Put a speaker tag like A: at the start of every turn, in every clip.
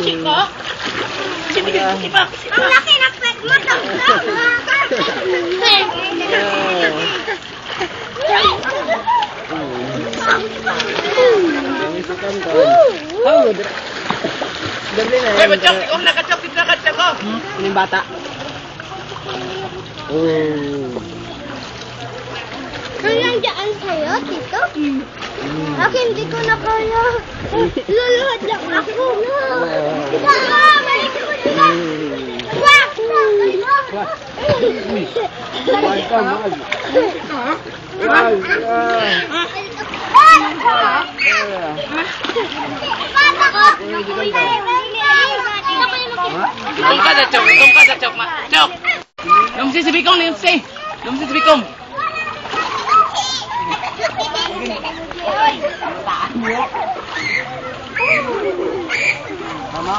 A: Chiko? Sibak.
B: Ang laki ng pet mo, Tom-Tom.
A: Ay, bacok! Ikaw nakachok! Ikaw nakachok ko!
C: Ano yung bata?
B: Hanggang dyan sa'yo, Tito? Ako hindi ko na kaya. Luluhod lang ako. Diba ka? Balik ko diba? Wak!
A: Tungka na, Chok! Tungka na, Chok! Chok! Lumsi si Bikong! Lumsi! Lumsi si Bikong!
C: Mama.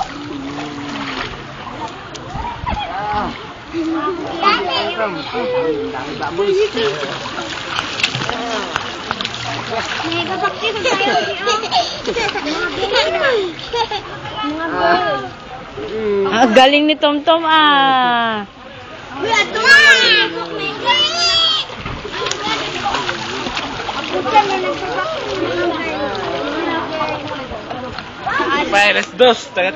B: May babakti ko sa'yo.
D: Ang galing ni Tom-Tom ah.
B: Bulat ko na!
A: Bye, let's dos! Taga